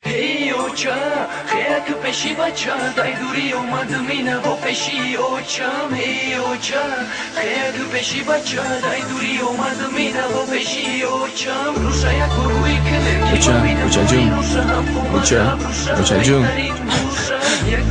Hey ocha, خیک پیشی بچه دای دوری اومد مینه با پیشی اوچم. Hey ocha, خیک پیشی بچه دای دوری اومد مینه با پیشی اوچم. روشا یک روی کنه که ببینم روی روشا هم اومد روشا بهترین روشا یک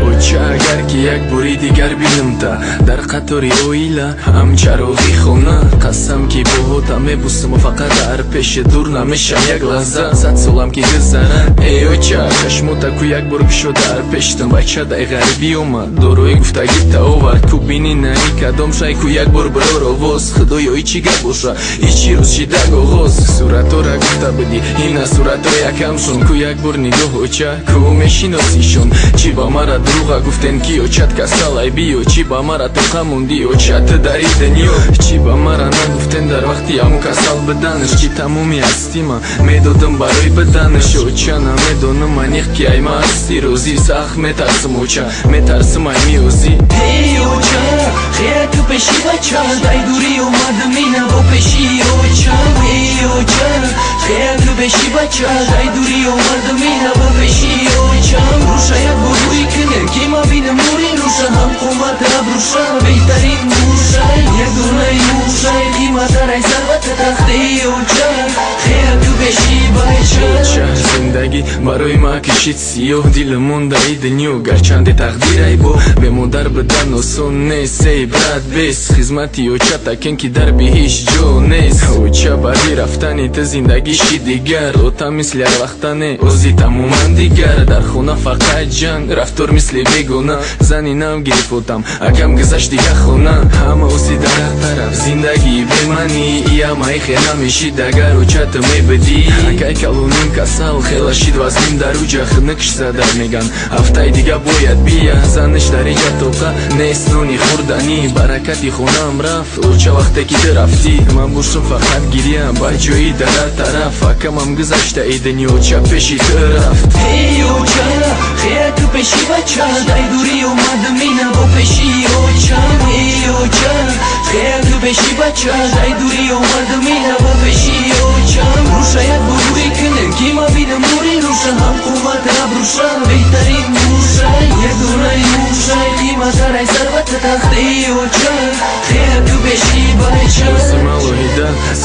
اوچا اگر که یک بوری دیگر بینم تا در قطاری اویلا هم چراغی خونه قسم که همه بوسم و فقط در پیش دور نمیشم یک لحظه صد سالم که گذره. ای اوچا چشموتا کو یک بار پیشو در پیشتم بچه دای غریبی اومد دوروی گفتگی تا اوورد کو بینی نمی کدام شای کو یک بار برو رو واز خدای ایچی گه باشه ایچی روز شیدگ آغاز صورتو را گفته بدی این صورتو یکم شون کو یک بار نگاه اوچا کو میشناسیشون چی با مرا دروغا گفتن کی اوچت کسالای بیو چی با مرا تو خموندی اوچت داری دنیو چی با مرا نگفتن در وقتی همو کسال بدنش چی تمومی هستی من میدادم برای بدنش اوچا نمیدونم من یک کی ای ما هستی روزی سخت میترسم اوچا میترسم ای میوزی. ای اوچا خیلی تو پیشی بچه دای دوری اومد مینه با پیشی اوچا. ای اوچا خیلی تو پیشی بچه دای دوری اومد مینه با پیشی اوچا. روشا یک بروی کنه که ما بینم موری روشا هم قومت رب روشا بهترین روشا یک دونه روشا قیمت رای ثروت تختی اوچا خیلی تو پیشی بچه زندگی برای ما کشید سیاه دیلمون دایی دنیو گرچند تقدیر ای با به مادر بدن آسان نیست ای برد بیس خدمتی اوچا تکن که در به هیچ جو نیست اوچا بردی رفتنی تا زندگیشی دیگر اوتا مثل هر وقتنه اوزی تمومن دیگر در خونه فقط جنگ رفتار مثل بیگونه زنی نم گریفوتم اکم گذشت دیگه خونه همه اوزی در طرف زندگی بمانی ایم ای خیلی نمیشی دگر اوچا تمی بدی اکای کلونیم کسال خیلی شید وزنیم در اوچا خنکش زدر میگن هفته دیگه باید بیا زنش در اینجا توقع نیست نونی خوردنی برکتی خونم رفت اوچا وقتی که رفتی من بوشم فقط گیریم با جایی در طرف اکم هم گذشته ایدنی اوچا پیشی طرف. ای اوچا خیلی تو پیشی بچه دای دوری اومد مینه با پیشی اوچا. ای اوچا خیلی تو پیشی بچه دای دوری اومد مینه با پیشی اوچا. روشا یک بروی کنه که ما بینم موری روشا هم قومت رب روشا بهترین روشا یک دونه روشا قیمت رای ثروت تختی اوچا خیلی تو پیشی بچه.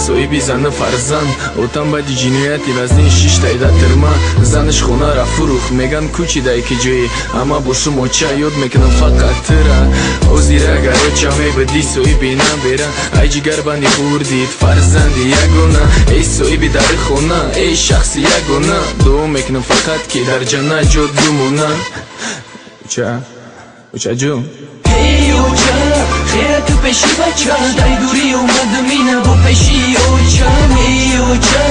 سوی بی زن فرزن اوتم بدی جنیتی وزنی شیش تایده ترما زنش خونه را فروخ میگن کوچی دای که جایی اما بوشم اوچا یاد میکنم فقط ترا او زیره اگر اوچا میبدی سوی بی نبیره ای جگر بندی خوردید فرزندی یگونه ای سوی بی در خونه ای شخصی یگونه دو میکنم فقط که در جنه جد بمونه اوچا جون. ای اوچا خیلی تو پیشی بچه دای دوری اومد مینه با پیشی اوچا. ای اوچا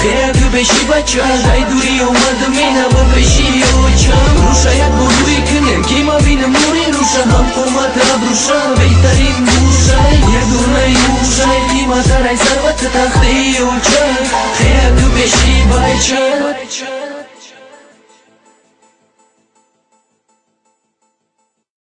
خیلی تو پیشی بچه دای دوری اومد مینه با پیشی اوچا. روشا یک بروی کنه که ما بینم موری روشا هم قومت رب روشا بهترین روشا یک دونه روشا قیمت رای ثروت تختی اوچا خیلی تو پیشی بچه.